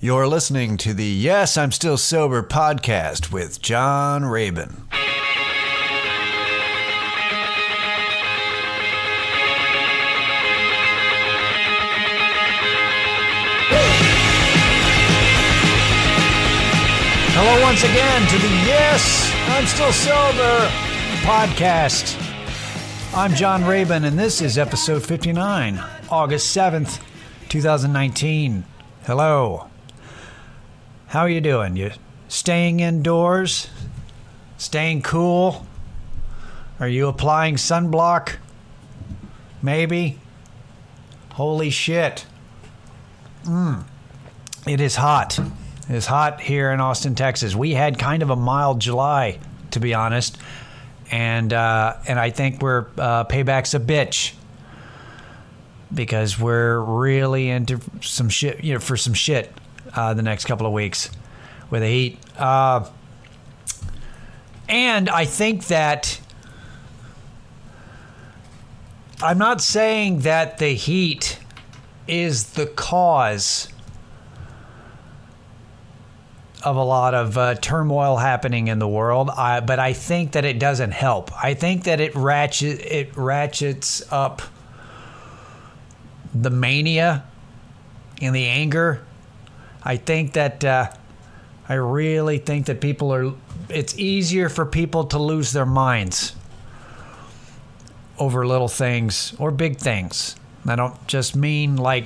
You're listening to the Yes, I'm Still Sober podcast with John Rabin. Hello once again to the Yes, I'm Still Sober podcast. I'm John Rabin, and this is episode 59, August 7th, 2019. Hello. How are you doing? You staying indoors? Staying cool? Are you applying sunblock? Maybe? Holy shit. It is hot. It is hot here in Austin, Texas. We had kind of a mild July, to be honest. And I think we're payback's a bitch. Because we're really into some shit, for some shit. The next couple of weeks with the heat. And I think that I'm not saying that the heat is the cause of a lot of turmoil happening in the world, but I think that it doesn't help. I think that it ratchets up the mania and the anger. I think that I really think that it's easier for people to lose their minds over little things or big things. I don't just mean like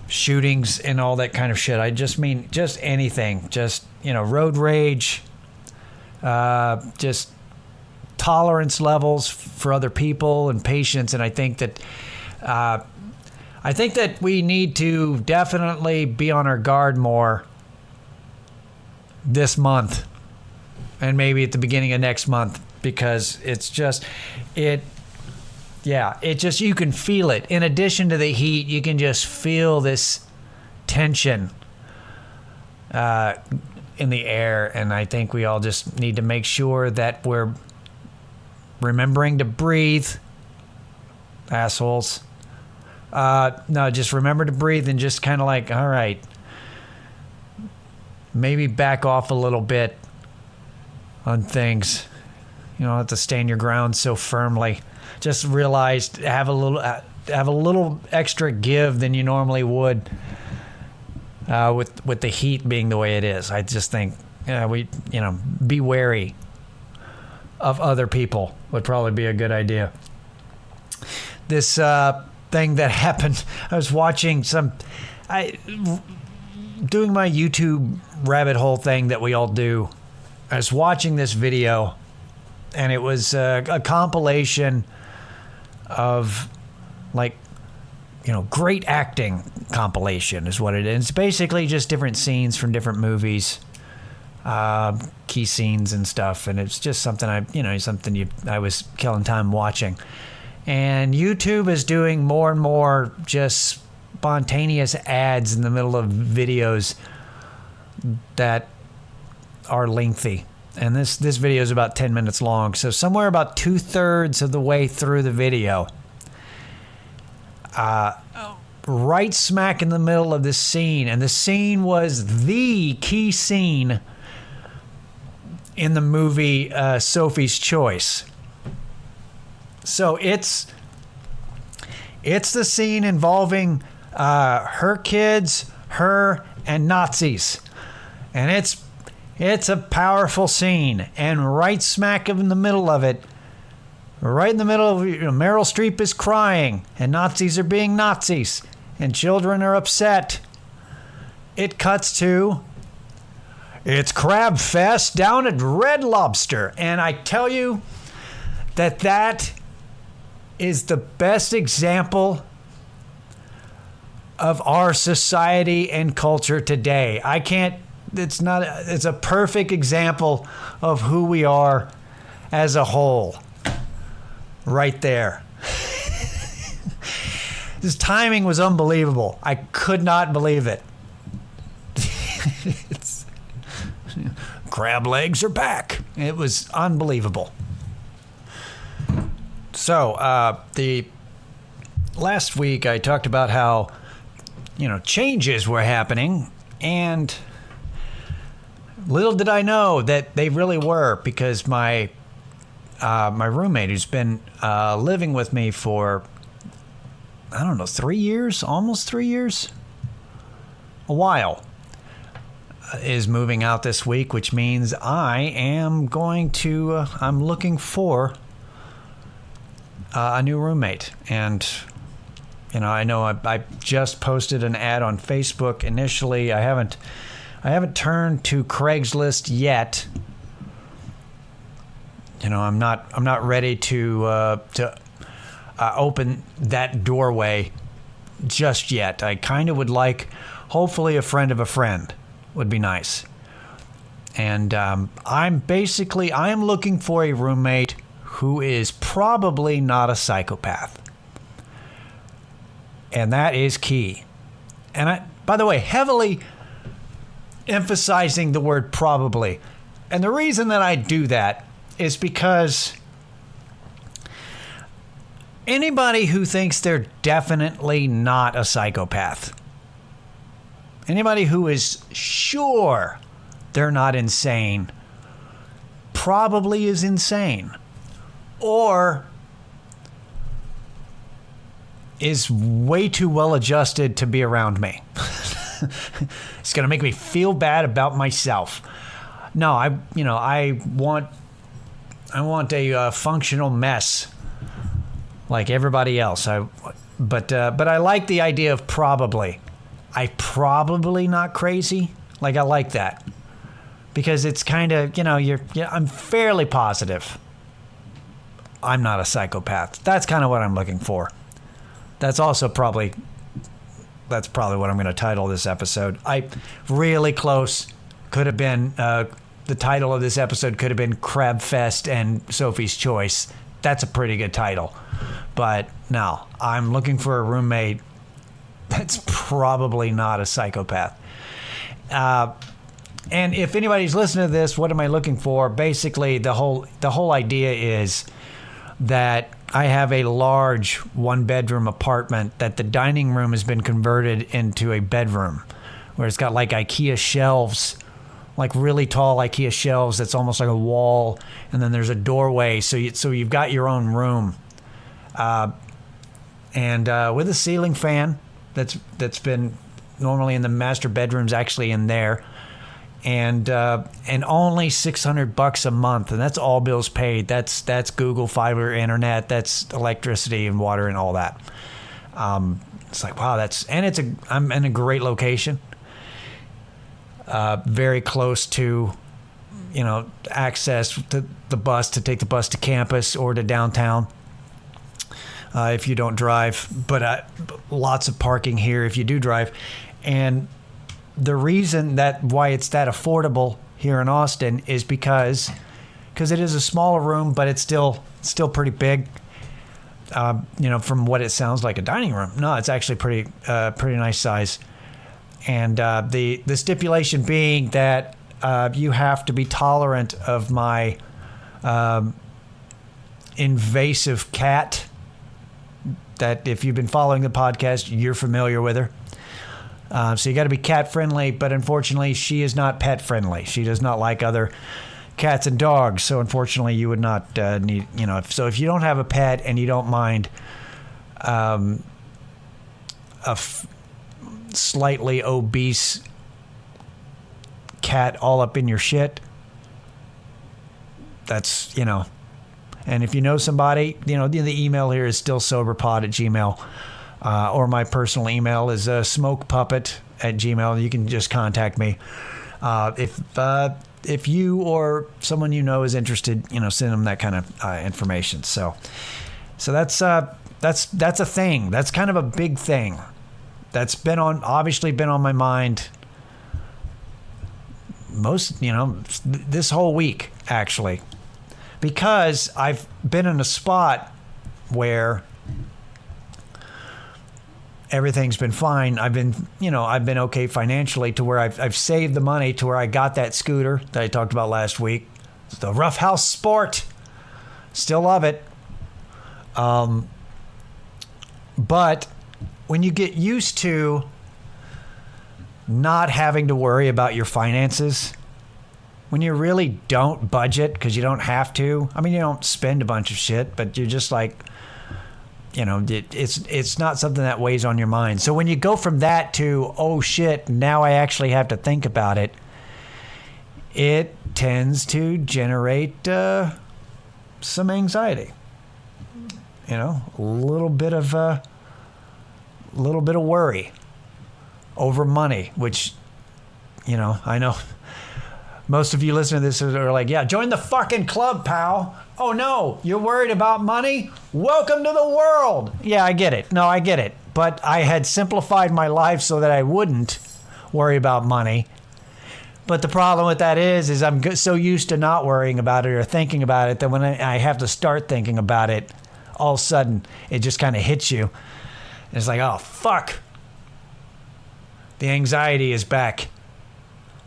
shootings and all that kind of shit. I just mean just anything, just, road rage, just tolerance levels for other people and patience. And I think that we need to definitely be on our guard more this month and maybe at the beginning of next month, because you can feel it. In addition to the heat, you can just feel this tension in the air. And I think we all just need to make sure that we're remembering to breathe, assholes. No, just remember to breathe and just kind of like, all right, maybe back off a little bit on things. You don't have to stand your ground so firmly. Just realize, have a little extra give than you normally would with the heat being the way it is. I just think be wary of other people would probably be a good idea. This thing that happened, I was watching doing my YouTube rabbit hole thing that we all do. I was watching this video, and it was a compilation of great acting compilation is what it is. It's basically just different scenes from different movies, key scenes and stuff, and it's just something I was killing time watching. And YouTube is doing more and more just spontaneous ads in the middle of videos that are lengthy. And this video is about 10 minutes long. So somewhere about 2/3 of the way through the video, right smack in the middle of this scene, and the scene was the key scene in the movie Sophie's Choice. So it's the scene involving her kids, her, and Nazis. And it's a powerful scene. And right smack in the middle of it, right in the middle of Meryl Streep is crying, and Nazis are being Nazis, and children are upset. It cuts to, it's Crab Fest down at Red Lobster. And I tell you that is the best example of our society and culture today. It's a perfect example of who we are as a whole. Right there. This timing was unbelievable. I could not believe it. Crab legs are back. It was unbelievable. So, the last week I talked about how, changes were happening And little did I know that they really were, because my roommate, who's been living with me for, I don't know, 3 years, almost 3 years, a while, is moving out this week, which means I am going to, I'm looking for a new roommate. And, you know I just posted an ad on Facebook initially. I haven't turned to Craigslist yet. You know, I'm not ready to open that doorway just yet. I kind of would like, hopefully, a friend of a friend would be nice. And I'm looking for a roommate who is probably not a psychopath. And that is key. And I, by the way, heavily emphasizing the word probably. And the reason that I do that is because anybody who thinks they're definitely not a psychopath, anybody who is sure they're not insane, probably is insane, or is way too well adjusted to be around me. It's going to make me feel bad about myself. No, I want a functional mess like everybody else. But I like the idea of probably. I probably not crazy. Like, I like that, because it's kind of, I'm fairly positive I'm not a psychopath. That's kind of what I'm looking for. That's probably what I'm going to title this episode. Really close. Could have been, the title of this episode could have been Crab Fest and Sophie's Choice. That's a pretty good title. But no, I'm looking for a roommate that's probably not a psychopath. And if anybody's listening to this, what am I looking for? Basically, the whole idea is that I have a large one-bedroom apartment that the dining room has been converted into a bedroom, where it's got like IKEA shelves, like really tall IKEA shelves that's almost like a wall, and then there's a doorway, so you've got your own room, and with a ceiling fan that's been normally in the master bedrooms, actually in there. And only $600 a month, and that's all bills paid. That's Google Fiber internet, that's electricity and water and all that. It's like, wow, I'm in a great location, very close to, access to the bus, to take the bus to campus or to downtown. If you don't drive, but lots of parking here if you do drive, and the reason why it's that affordable here in Austin is because it is a smaller room, but it's still pretty big. From what it sounds like a dining room. No, it's actually pretty nice size. And the stipulation being that you have to be tolerant of my invasive cat. That if you've been following the podcast, you're familiar with her. So you got to be cat friendly, but unfortunately, she is not pet friendly. She does not like other cats and dogs. So unfortunately, you would not need, if you don't have a pet and you don't mind slightly obese cat all up in your shit, that's, and if you know somebody, the email here is still soberpod@gmail.com. Or my personal email is smokepuppet@gmail.com. You can just contact me. If you or someone you know is interested, send them that kind of information. So that's a thing. That's kind of a big thing. That's obviously been on my mind this whole week, actually, because I've been in a spot where everything's been fine. I've been okay financially, to where I've saved the money to where I got that scooter that I talked about last week. It's the Rough House Sport. Still love it. But when you get used to not having to worry about your finances, when you really don't budget because you don't have to. I mean, you don't spend a bunch of shit, but you're just like, you know, it's not something that weighs on your mind. So when you go from that to, oh shit, now I actually have to think about it, it tends to generate some anxiety. You know, a little bit of worry over money, which, you know, I know most of you listening to this are like, yeah, join the fucking club, pal. Oh no, you're worried about money? Welcome to the world. Yeah, I get it. No, I get it. But I had simplified my life so that I wouldn't worry about money. But the problem with that is I'm so used to not worrying about it or thinking about it that when I have to start thinking about it, all of a sudden it just kind of hits you. And it's like, oh, fuck. The anxiety is back.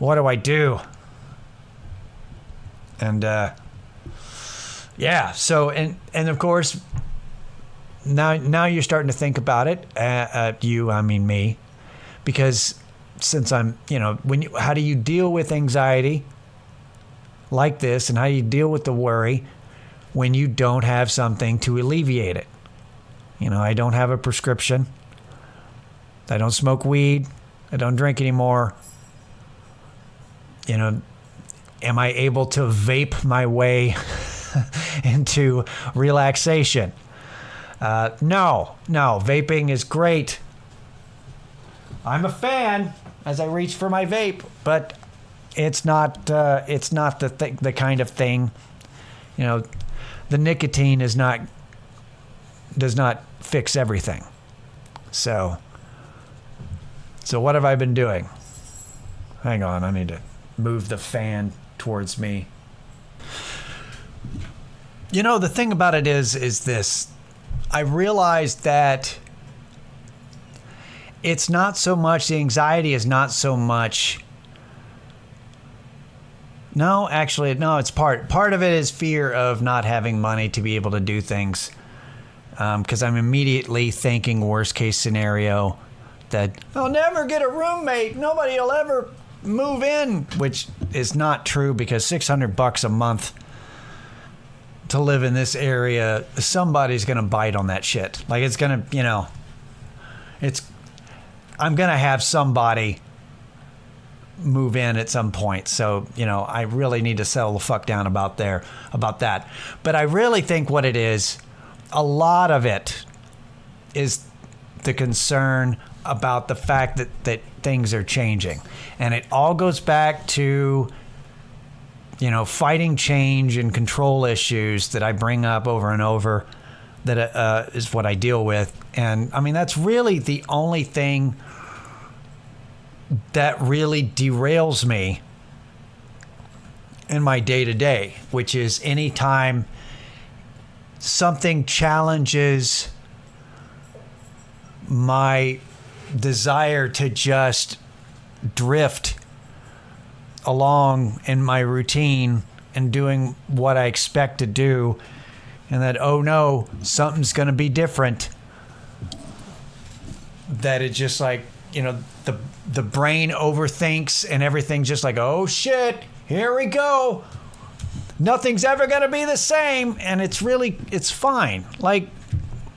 What do I do? And, yeah, so, and of course, now you're starting to think about it, I mean me, because since I'm, you know, how do you deal with anxiety like this, and how do you deal with the worry when you don't have something to alleviate it? You know, I don't have a prescription. I don't smoke weed. I don't drink anymore. You know, am I able to vape my way into relaxation? No, vaping is great. I'm a fan as I reach for my vape, but it's not the kind of thing, you know, the nicotine does not fix everything. So what have I been doing? Hang on, I need to move the fan towards me. You know, the thing about it is this. I realized that it's not so much, the anxiety is not so much. No, actually, no, it's part of it is fear of not having money to be able to do things. Because I'm immediately thinking worst case scenario that I'll never get a roommate. Nobody will ever move in, which is not true because $600 a month to live in this area, somebody's going to bite on that shit. Like it's going to, you know, I'm going to have somebody move in at some point. So, you know, I really need to settle the fuck down about that. But I really think what it is, a lot of it is the concern about the fact that things are changing. And it all goes back to, you know, fighting change and control issues that I bring up over and over that is what I deal with. And I mean, that's really the only thing that really derails me in my day-to-day, which is anytime something challenges my desire to just drift along in my routine and doing what I expect to do, and that, oh no, something's going to be different, that it just like, you know, the brain overthinks and everything's just like, oh shit, here we go. Nothing's ever going to be the same. And it's fine. Like,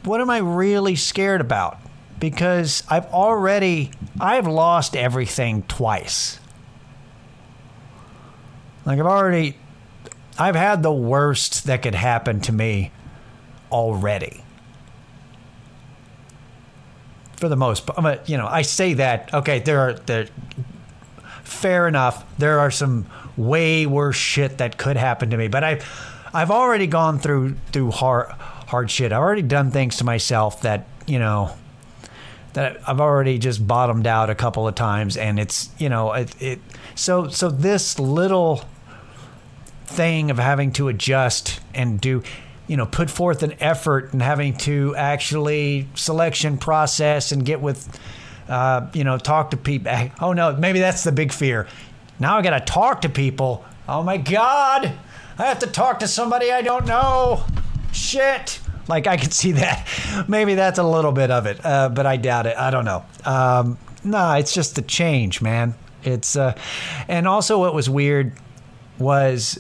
what am I really scared about? Because I've lost everything twice. Like I've had the worst that could happen to me already. For the most part, you know, I say that, okay, fair enough. There are some way worse shit that could happen to me, but I've already gone through hard shit. I've already done things to myself that, you know, that I've already just bottomed out a couple of times, and it's, you know, so this little thing of having to adjust and do, you know, put forth an effort and having to actually selection process and get with, you know, talk to people. Oh no, maybe that's the big fear. Now I got to talk to people. Oh my God, I have to talk to somebody I don't know. Shit. Like I could see that. Maybe that's a little bit of it, but I doubt it. I don't know. Nah, it's just the change, man. It's and also what was weird was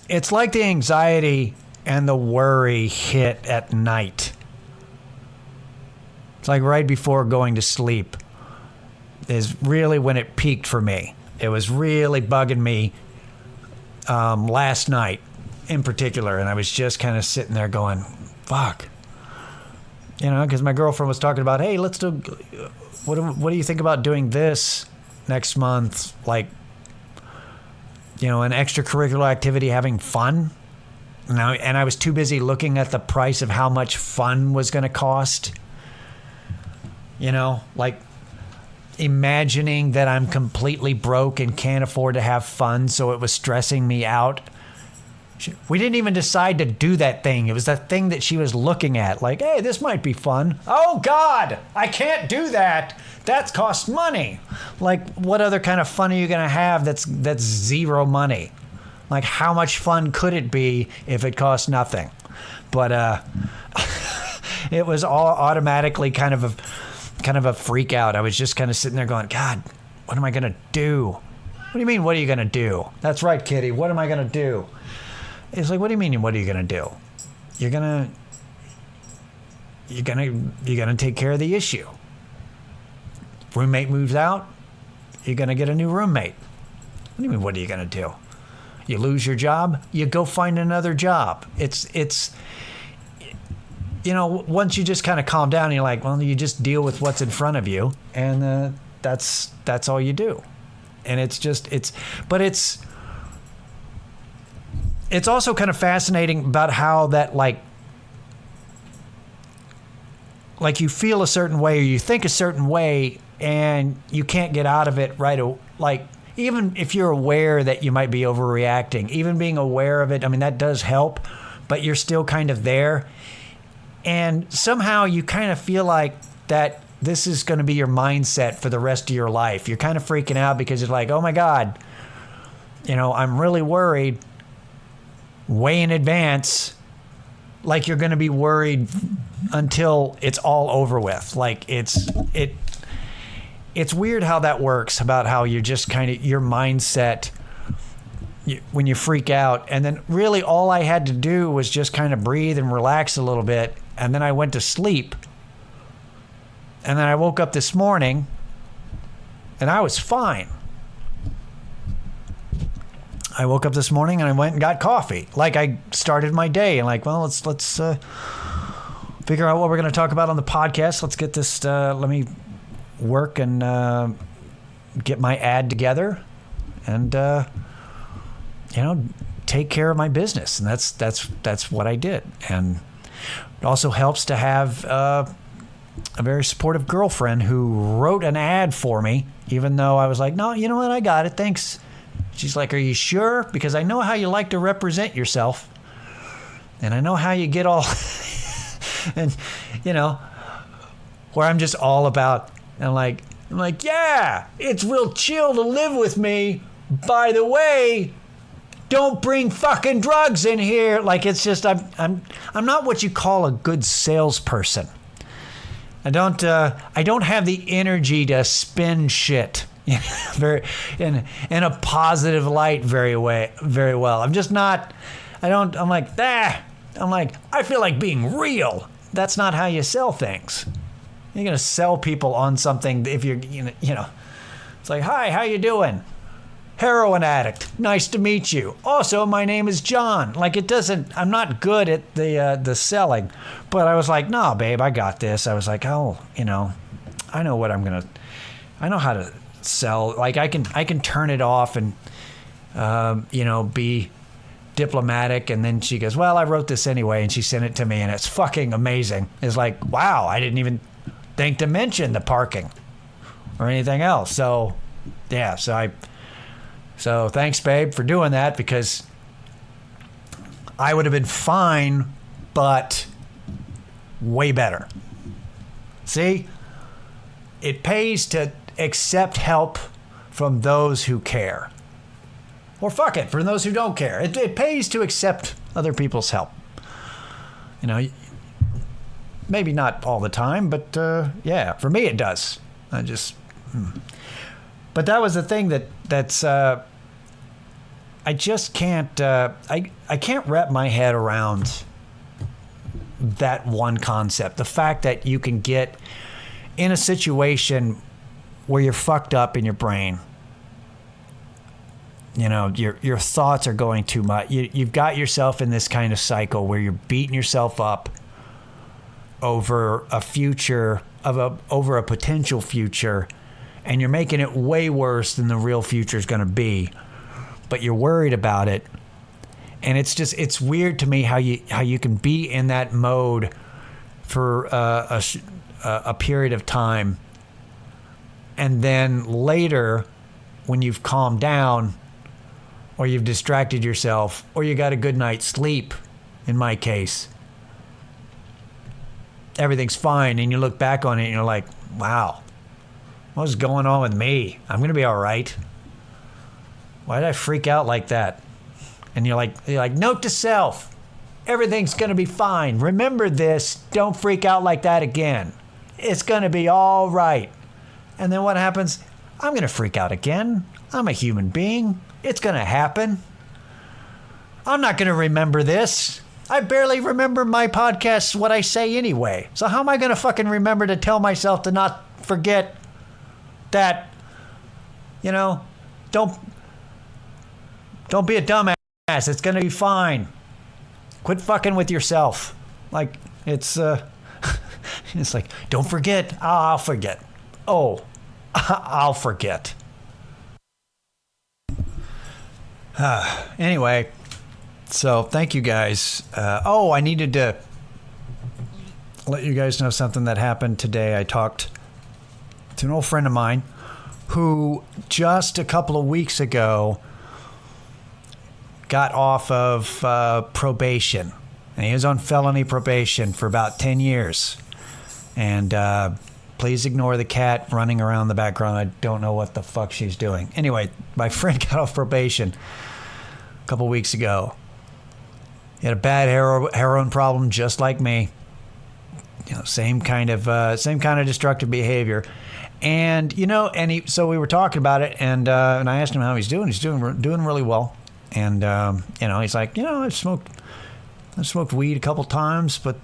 it's like the anxiety and the worry hit at night. It's like right before going to sleep is really when it peaked for me. It was really bugging me last night in particular, and I was just kind of sitting there going, fuck. You know, because my girlfriend was talking about, hey, let's do, what do you think about doing this next month? Like, you know, an extracurricular activity, having fun. And I was too busy looking at the price of how much fun was going to cost. You know, like imagining that I'm completely broke and can't afford to have fun, so it was stressing me out. We didn't even decide to do that thing. It was that thing that she was looking at, like, hey, this might be fun. Oh, God, I can't do that. That costs money. Like, what other kind of fun are you going to have that's zero money? Like, how much fun could it be if it cost nothing? But it was all automatically kind of a freak out. I was just kind of sitting there going, God, what am I going to do? What do you mean, what are you going to do? That's right, Kitty. What am I going to do? It's like, what do you mean, what are you going to do? You're going to take care of the issue. Roommate moves out, you're going to get a new roommate. What do you mean, what are you going to do? You lose your job, you go find another job. It's you know, once you just kind of calm down, you're like, well, you just deal with what's in front of you, and that's all you do. And it's also kind of fascinating about how that like you feel a certain way or you think a certain way and you can't get out of it right. Like, even if you're aware that you might be overreacting, even being aware of it, I mean, that does help, but you're still kind of there. And somehow you kind of feel like that this is going to be your mindset for the rest of your life. You're kind of freaking out because you're like, oh my God, you know, I'm really worried way in advance. Like, you're going to be worried until it's all over with. Like, it's weird how that works, about how you're just kind of, your mindset, when you freak out. And then really all I had to do was just kind of breathe and relax a little bit. And then I went to sleep. And then I woke up this morning and I was fine. I woke up this morning and I went and got coffee. Like, I started my day and like, well, let's figure out what we're going to talk about on the podcast. Let's get this, let me work and get my ad together and, you know, take care of my business. And that's what I did. And it also helps to have a very supportive girlfriend who wrote an ad for me, even though I was like, no, you know what? I got it. Thanks. She's like, are you sure? Because I know how you like to represent yourself. And I know how you get all, and, you know, where I'm just all about, and I'm like, yeah, it's real chill to live with me. By the way, don't bring fucking drugs in here. Like, it's just, I'm not what you call a good salesperson. I don't have the energy to spin shit very in a positive light very well. I'm just not. I'm like, I feel like being real. That's not how you sell things. You're gonna sell people on something if you're, you know. It's like, hi, how you doing? Heroin addict. Nice to meet you. Also, my name is John. Like, it doesn't. I'm not good at the selling, but I was like, nah, babe, I got this. I was like, oh, you know, I know how to sell. Like, I can turn it off and you know, be diplomatic. And then she goes, well, I wrote this anyway, and she sent it to me, and it's fucking amazing. It's like, wow, I didn't even think to mention the parking or anything else. So yeah, so thanks, babe, for doing that, because I would have been fine, but way better. See, it pays to accept help from those who care. Or fuck it, for those who don't care. It pays to accept other people's help. You know, maybe not all the time, but yeah, for me it does. But that was the thing that's I just can't I can't wrap my head around that one concept. The fact that you can get in a situation where you're fucked up in your brain. You know, your thoughts are going too much. You've got yourself in this kind of cycle where you're beating yourself up over a future over a potential future, and you're making it way worse than the real future is going to be. But you're worried about it, and it's weird to me how you can be in that mode for a period of time, and then later, when you've calmed down, or you've distracted yourself, or you got a good night's sleep, in my case, everything's fine, and you look back on it and you're like, wow, what's going on with me? I'm going to be all right. Why did I freak out like that? And you're like, note to self, everything's going to be fine. Remember this, don't freak out like that again. It's going to be all right. And then what happens? I'm going to freak out again. I'm a human being. It's going to happen. I'm not going to remember this. I barely remember my podcasts, what I say anyway. So how am I going to fucking remember to tell myself to not forget that, you know, don't be a dumbass. It's going to be fine. Quit fucking with yourself. Like, it's like, don't forget. Oh, I'll forget. Oh, I'll forget. Anyway, so thank you guys. I needed to let you guys know something that happened today. I talked to an old friend of mine who just a couple of weeks ago got off of probation. And he was on felony probation for about 10 years. And please ignore the cat running around the background. I don't know what the fuck she's doing. Anyway, my friend got off probation a couple weeks ago. He had a bad heroin problem, just like me. You know, same kind of destructive behavior. And so we were talking about it, and I asked him how he's doing. He's doing really well. And he's like, I've smoked weed a couple times, but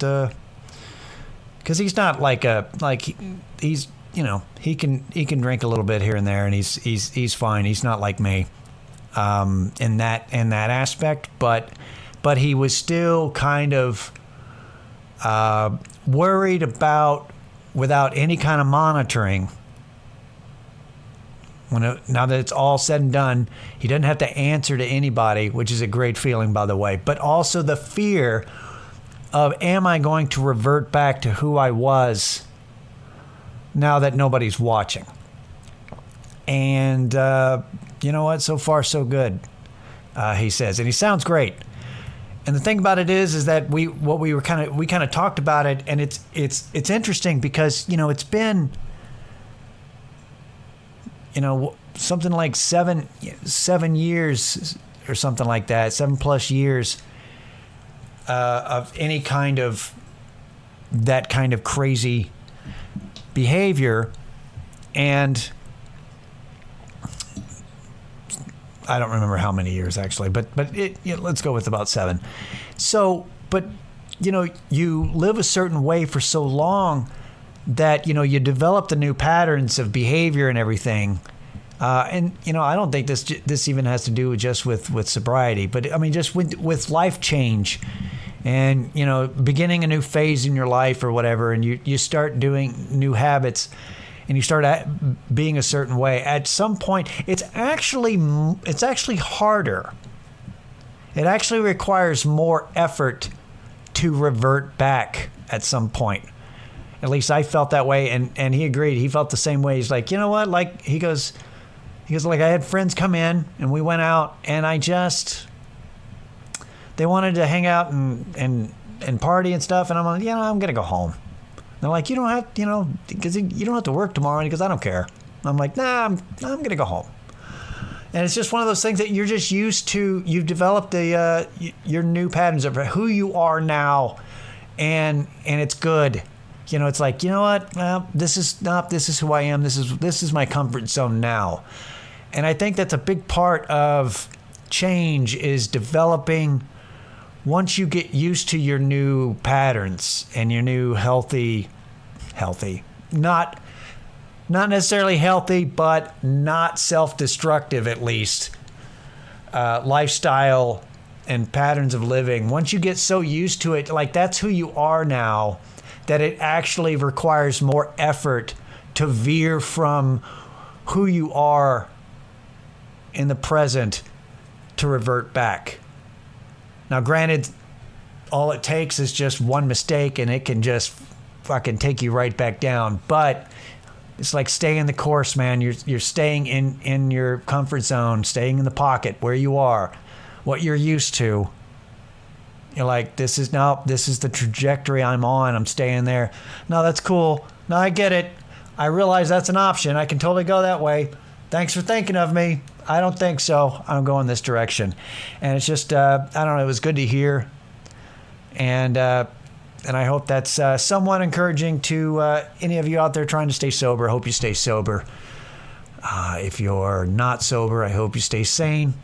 because he's not he's he can drink a little bit here and there, and he's fine. He's not like me in that aspect, but he was still kind of worried about, without any kind of monitoring. Now that it's all said and done, he doesn't have to answer to anybody, which is a great feeling, by the way. But also the fear of, am I going to revert back to who I was now that nobody's watching? And you know what? So far, so good, he says. And he sounds great. And the thing about it is that we kind of talked about it, and it's interesting because it's been something like seven years or something like that, 7+ years of any kind of that kind of crazy behavior. And I don't remember how many years actually, but let's go with about 7. So, but you live a certain way for so long that you develop the new patterns of behavior and everything. And I don't think this even has to do just with sobriety, but I mean just with life change, and beginning a new phase in your life or whatever, and you start doing new habits, and you start being a certain way. At some point, it's actually harder. It actually requires more effort to revert back at some point. At least I felt that way, and he agreed. He felt the same way. He's like, you know what? Like he goes, like, I had friends come in and we went out, and they wanted to hang out and party and stuff, and I'm like, I'm gonna go home. They're like, you don't have, because you don't have to work tomorrow. And he goes, I don't care. I'm like, nah, I'm gonna go home. And it's just one of those things that you're just used to. You've developed your new patterns of who you are now, and it's good. You know, it's like, you know what? Well, this is who I am. This is my comfort zone now. And I think that's a big part of change is developing. Once you get used to your new patterns and your new healthy, not necessarily healthy, but not self-destructive at least, lifestyle and patterns of living. Once you get so used to it, like that's who you are now, that it actually requires more effort to veer from who you are in the present to revert back. Now, granted, all it takes is just one mistake and it can just fucking take you right back down. But it's like staying the course, man. You're staying in your comfort zone, staying in the pocket where you are, what you're used to. You're like, this is the trajectory I'm on. I'm staying there. No, that's cool. No, I get it. I realize that's an option. I can totally go that way. Thanks for thinking of me. I don't think so. I'm going this direction. And it's just, I don't know, it was good to hear. And I hope that's somewhat encouraging to any of you out there trying to stay sober. I hope you stay sober. If you're not sober, I hope you stay sane.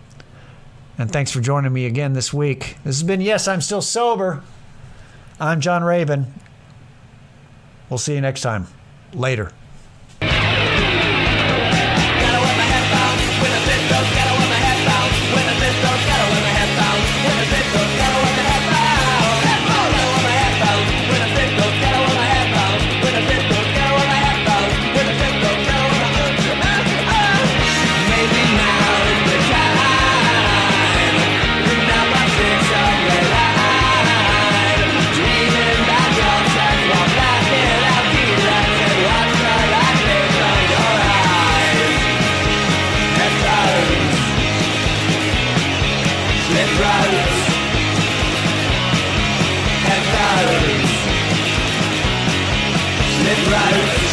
And thanks for joining me again this week. This has been Yes, I'm Still Sober. I'm John Rabin. We'll see you next time. Later. Right.